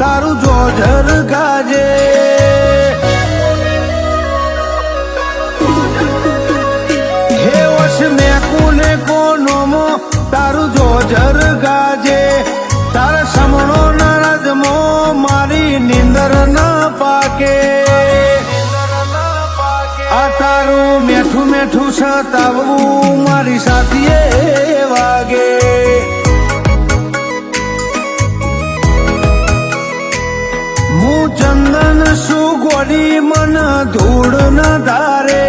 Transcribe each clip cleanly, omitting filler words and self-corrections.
તારું જોજર ગાજે હે વશ મેં કોને કોનોમો તારું જોજર ગાજે તારા સમણો નારાજમો મારી નીંદર ના પાકે આ તારું મેઠું મેઠું સતાવવું મારી સાથીએ વાગે હું ચંદન સુગોડી મન ધૂળ ન ધારે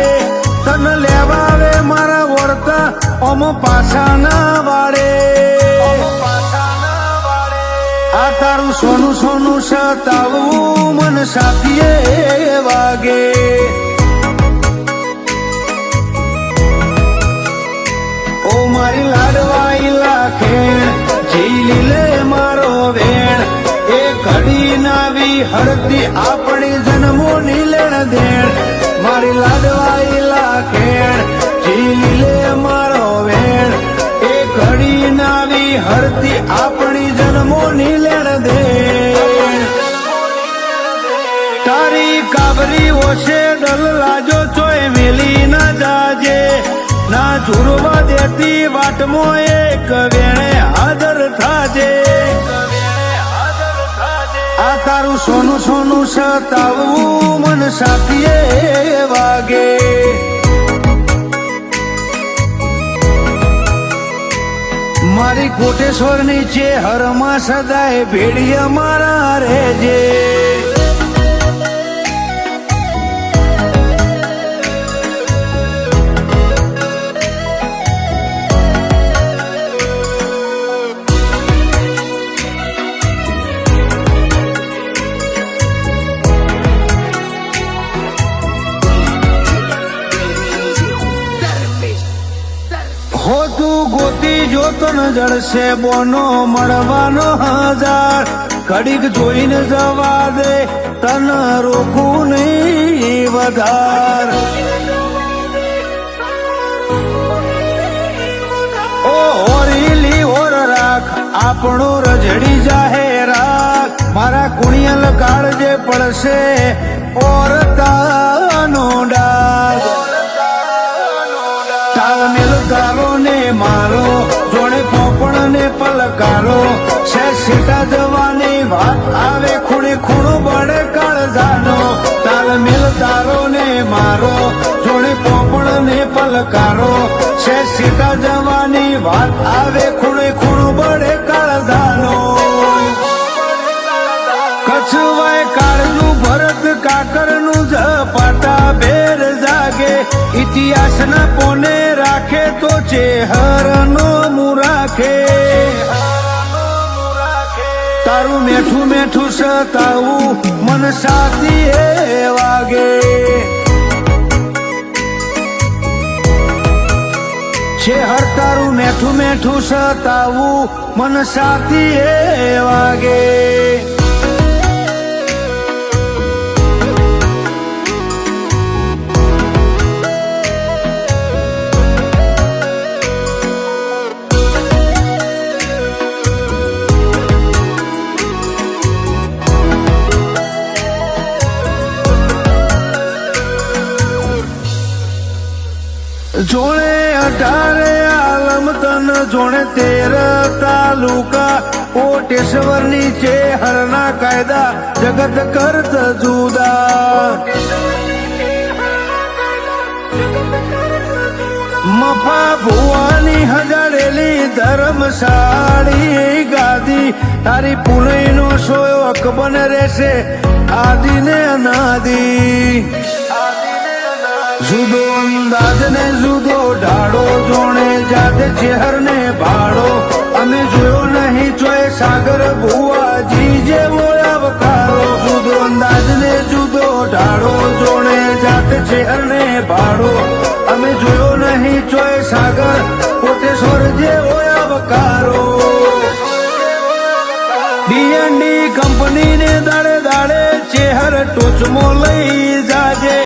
તન લેવાવે મારા વર્તા ઓમ પાછા ના વાળે આ તારું સોનું સોનું સતાવવું મન સાથીએ વાગે ઓ મારી લાડવાઈ લાખેણ ઝીલી લે મારો વેણ એ ઘડી નાવી હળતી આપણી જન્મોની લેણ દેણ મારી લાડવાઈ લાખેણ ઝીલી લે મારો વેણ એ ઘડી નાવી હળતી આપણી જન્મોની લેણ દેણ તારી કાબરી ઓછે ડલ લાજો ચોય મેલી ના જાજે ના ઝુરવા દેતી વાટમો એક વેણે હાજર થાજે આ તારું સોનું સોનું સતાવવું મન સાથીએ વાગે મારી કોટેશ્વર નીચે હરમાં સદાય ભેડિયા મારા રહેજે હો તું ગોતી જોતન જળશે બોનો મળવાનો હજાર ઘડીક જોઈને જવા દે તન રોકું નહીં વધાર ઓ હોરીલી ઓર રાખ આપણો રજડી જાહે રાખ મારા કુણિયલ કાળજે પડશે ઓર તાનો ડાગ તાલમેલ તારો ને મારો જોડે પોપણ ને પલકારો છે સીટા જવાની વાત આવે ખૂણે ખૂણો બળે કાળજાનો તાલમેલ તારો ને મારો જોડે પોપણ ને પલકારો છે સીટા જવાની વાત આવે ખૂણે ખૂણો બળે કાળજાનો કચ્છવાય કાળનું ભરત કાકરનું ઝપાટા બેર જાગે ઇતિહાસના પોને રાખે તો ચેહરનો મુરાખે તારું મેઠું મેઠું સતાવું મન સાથીએ વાગે ચેહર તારું મેઠું મેઠું સતાવું મન સાથીએ વાગે જોણે 18 આલમ તન જોણે 13 તાલુકા કોટેશ્વર નીચે હરના કાયદા જગત કરત જુદા મફા ભુવાની હજારેલી ધર્મશાળી ગાદી તારી પુણ્યનો શોક બન રહેશે આદિ ને અનાદિ જુદો અંદાજ ને જુદો ઢાળો જોણે જાતે ચેહર ને ભાડો અમે જોયો નહીં ચોય સાગર ભુવાજી જેવો અવકારો જુદો અંદાજ ને જુદો ઢાળો જોણે જાતે ચેહર ને ભાડો અમે જોયો નહીં ચોય સાગર કોટેશ્વર જેવો અવકારો ડીએનડી કંપની ને દાડે દાડે ચેહર ટોચમો લઈ જાજે